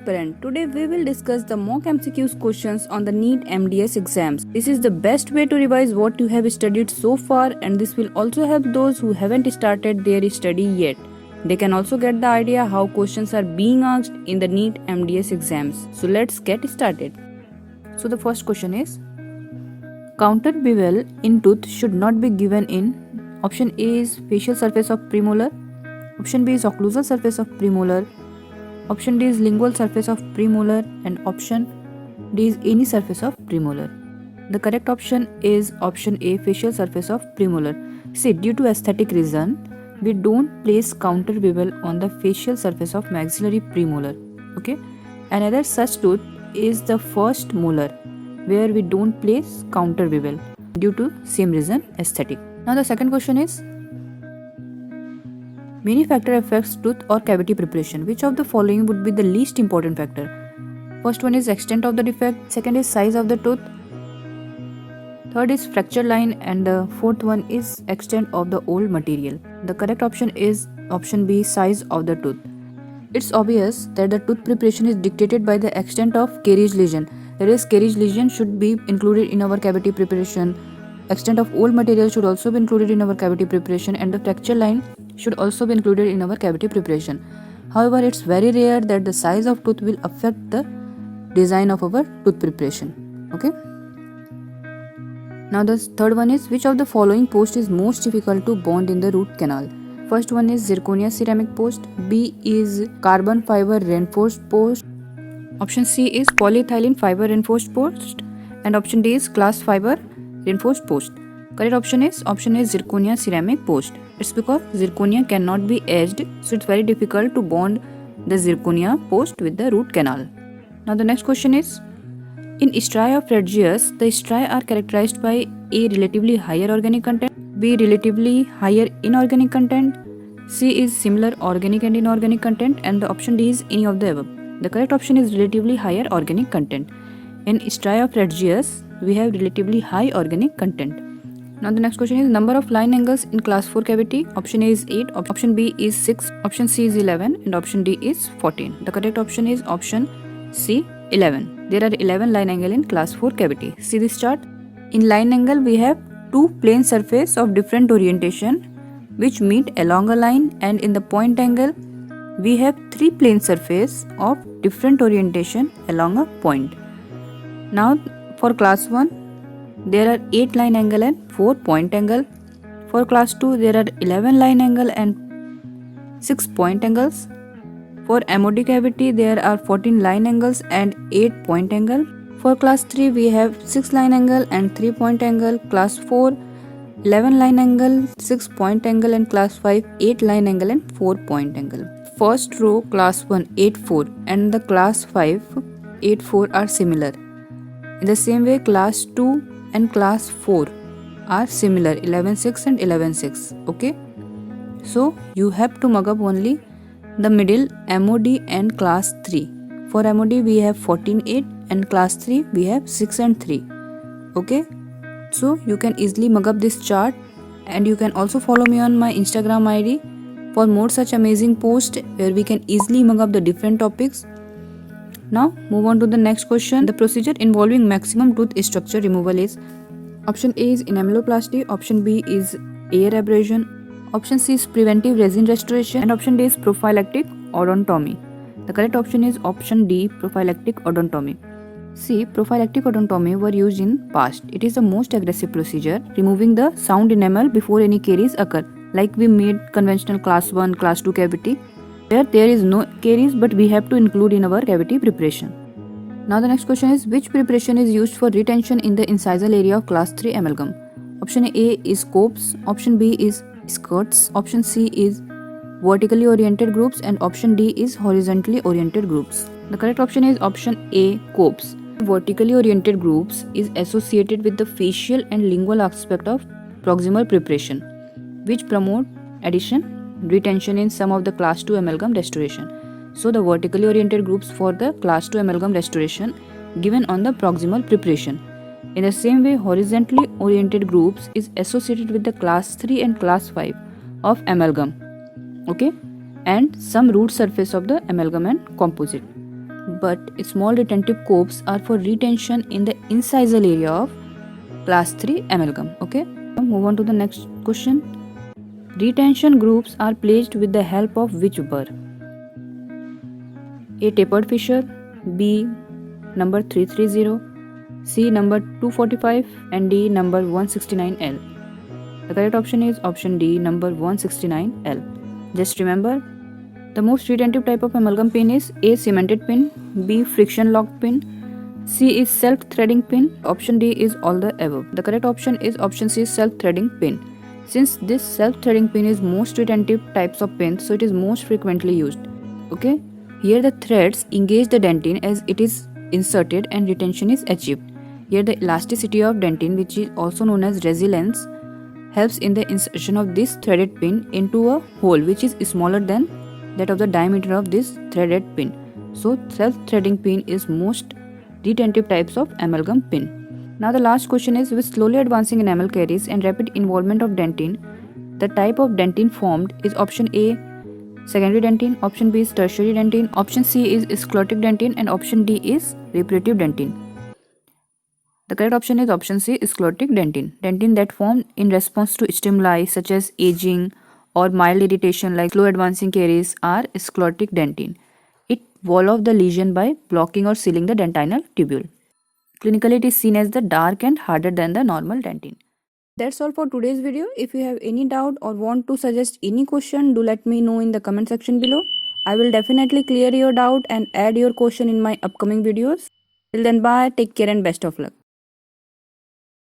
aspirant. Today we will discuss the mock MCQs questions on the NEET MDS exams. This is the best way to revise what you have studied so far, and this will also help those who haven't started their study yet. They can also get the idea how questions are being asked in the NEET MDS exams. So let's get started. So the first question is, counter bevel in tooth should not be given in. Option A is facial surface of premolar. Option B is occlusal surface of premolar. Option D is lingual surface of premolar, and option D is any surface of premolar. The correct option is option A, facial surface of premolar. See, due to aesthetic reason, we don't place counter bevel on the facial surface of maxillary premolar. Okay, another such tooth is the first molar, where we don't place counter bevel due to same reason, aesthetic. Now the second question is, many factor affects tooth or cavity preparation. Which of the following would be the least important factor? First one is extent of the defect, second is size of the tooth, third is fracture line, and the fourth one is extent of the old material. The correct option is option B, size of the tooth. It's obvious that the tooth preparation is dictated by the extent of caries lesion. That is, caries lesion should be included in our cavity preparation. Extent of old material should also be included in our cavity preparation, and the fracture line should also be included in our cavity preparation. However, it's very rare that the size of tooth will affect the design of our tooth preparation. Okay. Now the third one is, which of the following post is most difficult to bond in the root canal? First one is zirconia ceramic post, B is carbon fiber reinforced post, option C is polyethylene fiber reinforced post, and option D is glass fiber reinforced post. Correct option is option A, zirconia ceramic post. It's because zirconia cannot be edged, so it's very difficult to bond the zirconia post with the root canal. Now the next question is, in striae of Regius, the striae are characterized by A, relatively higher organic content, B, relatively higher inorganic content, C is similar organic and inorganic content, and the option D is any of the above. The correct option is relatively higher organic content. In striae of Regius, we have relatively high organic content. Now the next question is, number of line angles in class 4 cavity. Option A is 8, option B is 6, option C is 11, and option D is 14. The correct option is option C, 11. There are 11 line angle in class 4 cavity. See this chart. In line angle we have two plane surface of different orientation which meet along a line, and in the point angle we have three plane surface of different orientation along a point. Now for class 1 there are 8 line angle and 4 point angle. For class 2 there are 11 line angle and 6 point angles. For MOD cavity there are 14 line angles and 8 point angle. For class 3 we have 6 line angle and 3 point angle. Class 4 11 line angle, 6 point angle, and class 5 8 line angle and 4 point angle. First row class 1 8 4 and the class 5 8 4 are similar. In the same way class 2 and class 4 are similar, 11 6 and 11 6. Okay, so you have to mug up only the middle MOD and class 3. For MOD we have 14 8 and class 3 we have 6 and 3. Okay, so you can easily mug up this chart, and you can also follow me on my Instagram ID for more such amazing posts where we can easily mug up the different topics. Now move on to the next question. The procedure involving maximum tooth structure removal is, option A is enameloplasty, option B is air abrasion, option C is preventive resin restoration, and option D is prophylactic odontomy. The correct option is option D, prophylactic odontomy. See, prophylactic odontomy were used in past. It is the most aggressive procedure, removing the sound enamel before any caries occur, like we made conventional class 1, class 2 cavity. There is no caries, but we have to include in our cavity preparation. Now the next question is, which preparation is used for retention in the incisal area of class 3 amalgam? Option A is copes, option B is skirts, option C is vertically oriented groups, and option D is horizontally oriented groups. The correct option is option A, copes. Vertically oriented groups is associated with the facial and lingual aspect of proximal preparation, which promote adhesion retention in some of the class 2 amalgam restoration. So the vertically oriented groups for the class 2 amalgam restoration given on the proximal preparation. In the same way, horizontally oriented groups is associated with the class 3 and class 5 of amalgam, okay, and some root surface of the amalgam and composite. but small retentive copes are for retention in the incisal area of class 3 amalgam. Okay, now move on to the next question. Retention groups are placed with the help of which burr? A. Tapered fissure, B. number 330, C. number 245, and D. number 169L. The correct option is option D, number 169L. Just remember, the most retentive type of amalgam pin is A. cemented pin, B. friction locked pin, C is self-threading pin, option D is all the above. The correct option is option C, self-threading pin. Since this self-threading pin is most retentive types of pin, so it is most frequently used. Okay, here the threads engage the dentine as it is inserted and retention is achieved. Here the elasticity of dentine, which is also known as resilience, helps in the insertion of this threaded pin into a hole which is smaller than that of the diameter of this threaded pin. So self-threading pin is most retentive types of amalgam pin. Now the last question is, with slowly advancing enamel caries and rapid involvement of dentine, the type of dentine formed is option A, secondary dentine, option B is tertiary dentine, option C is sclerotic dentine, and option D is reparative dentine. The correct option is option C, sclerotic dentine. Dentine that formed in response to stimuli such as aging or mild irritation like slow advancing caries are sclerotic dentine. It wall off the lesion by blocking or sealing the dentinal tubule. Clinically, it is seen as the dark and harder than the normal dentine. That's all for today's video. If you have any doubt or want to suggest any question, do let me know in the comment section below. I will definitely clear your doubt and add your question in my upcoming videos. Till then, bye, take care and best of luck.